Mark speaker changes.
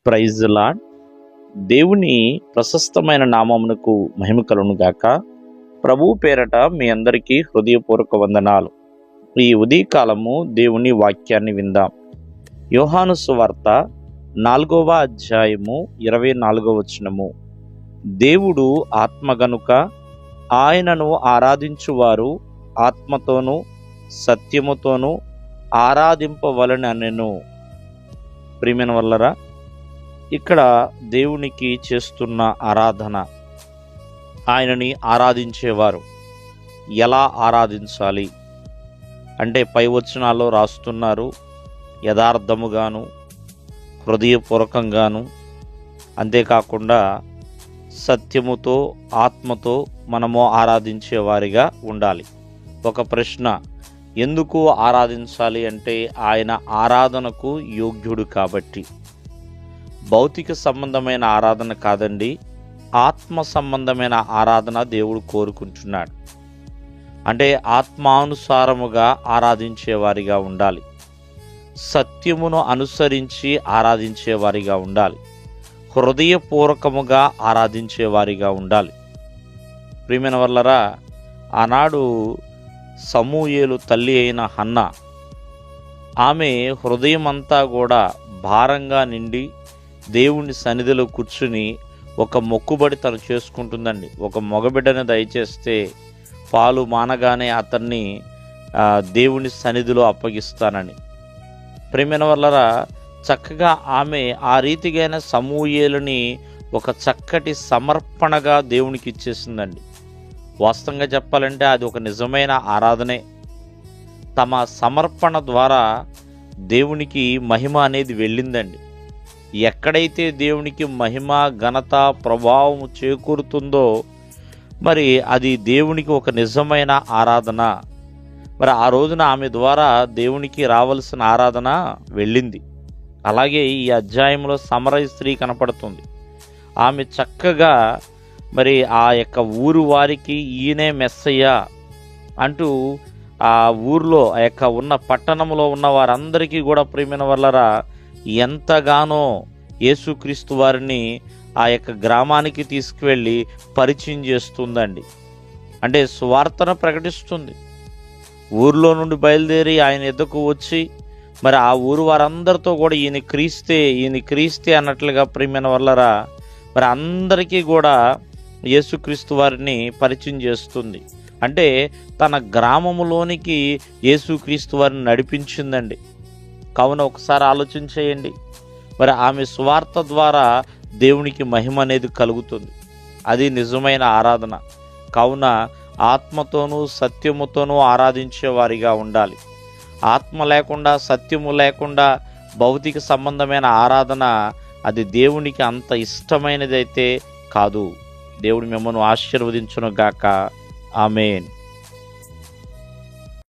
Speaker 1: Praise lord. దేవుని ప్రశస్తమైన నామమునకు మహిమ కలుగును గాక. ప్రభు పేరట మీ అందరికీ హృదయపూర్వక వందనాలు. ఈ ఉదయకాలము దేవుని వాక్యాన్ని విందాం. యోహాను సువార్త 4వ అధ్యాయము 24వ వచనము. దేవుడు ఆత్మ గనుక ఆయనను ఆరాధించువారు ఆత్మతోనూ సత్యముతోనూ ఆరాధింపవలెననెను. ప్రియమైన వల్లరా, ఇక్కడ దేవునికి చేస్తున్న ఆరాధన, ఆయనని ఆరాధించేవారు ఎలా ఆరాధించాలి అంటే పై వచనాల్లో రాస్తున్నారు, యథార్థముగాను హృదయపూర్వకంగాను, అంతేకాకుండా సత్యముతో ఆత్మతో మనము ఆరాధించేవారిగా ఉండాలి. ఒక ప్రశ్న, ఎందుకు ఆరాధించాలి అంటే ఆయన ఆరాధనకు యోగ్యుడు కాబట్టి. భౌతిక సంబంధమైన ఆరాధన కాదండి, ఆత్మ సంబంధమైన ఆరాధన దేవుడు కోరుకుంటున్నాడు. అంటే ఆత్మానుసారముగా ఆరాధించేవారిగా ఉండాలి, సత్యమును అనుసరించి ఆరాధించేవారిగా ఉండాలి, హృదయపూర్వకముగా ఆరాధించేవారిగా ఉండాలి. ప్రియమైన వల్లరా, ఆనాడు సమూయేలు తల్లి అయిన హన్నా, ఆమె హృదయమంతా కూడా భారంగా నిండి దేవుని సన్నిధిలో కూర్చుని ఒక మొక్కుబడి తను చేసుకుంటుందండి. ఒక మగబిడ్డని దయచేస్తే పాలు మానగానే అతన్ని దేవుని సన్నిధిలో అప్పగిస్తానని. ప్రియమైన వల్లరా, చక్కగా ఆమె ఆ రీతిగైన సమూయేలుని ఒక చక్కటి సమర్పణగా దేవునికి ఇచ్చేసిందండి. వాస్తవంగా చెప్పాలంటే అది ఒక నిజమైన ఆరాధనే. తమ సమర్పణ ద్వారా దేవునికి మహిమ అనేది వెళ్ళిందండి. ఎక్కడైతే దేవునికి మహిమ, ఘనత, ప్రభావం చేకూరుతుందో మరి అది దేవునికి ఒక నిజమైన ఆరాధన. మరి ఆ రోజున ఆమె ద్వారా దేవునికి రావాల్సిన ఆరాధన వెళ్ళింది. అలాగే ఈ అధ్యాయంలో సమరయ స్త్రీ కనపడుతుంది. ఆమె చక్కగా మరి ఆ యొక్క ఊరు వారికి ఈయనే మెస్సయ్య అంటూ ఆ ఊరిలో ఆ యొక్క ఉన్న పట్టణంలో ఉన్న వారందరికీ కూడా ప్రియమైన వల్లరా ఎంతగానో యేసుక్రీస్తు వారిని ఆ యొక్క గ్రామానికి తీసుకువెళ్ళి పరిచయం చేస్తుందండి. అంటే సువార్తను ప్రకటిస్తుంది. ఊరిలో నుండి బయలుదేరి ఆయన ఎద్దకు వచ్చి మరి ఆ ఊరు వారందరితో కూడా ఈయన క్రీస్తే అన్నట్లుగా ప్రియమైన వల్లరా మరి అందరికీ కూడా యేసుక్రీస్తు వారిని పరిచయం చేస్తుంది. అంటే తన గ్రామములోనికి యేసుక్రీస్తు వారిని నడిపించిందండి. కావున ఒకసారి ఆలోచన చేయండి, మరి ఆమె సువార్త ద్వారా దేవునికి మహిమ అనేది కలుగుతుంది. అది నిజమైన ఆరాధన. కావున ఆత్మతోనూ సత్యముతోనూ ఆరాధించే వారిగా ఉండాలి. ఆత్మ లేకుండా, సత్యము లేకుండా భౌతిక సంబంధమైన ఆరాధన అది దేవునికి అంత ఇష్టమైనదైతే కాదు. దేవుడు మిమ్మల్ని ఆశీర్వదించును గాక. ఆమేన్.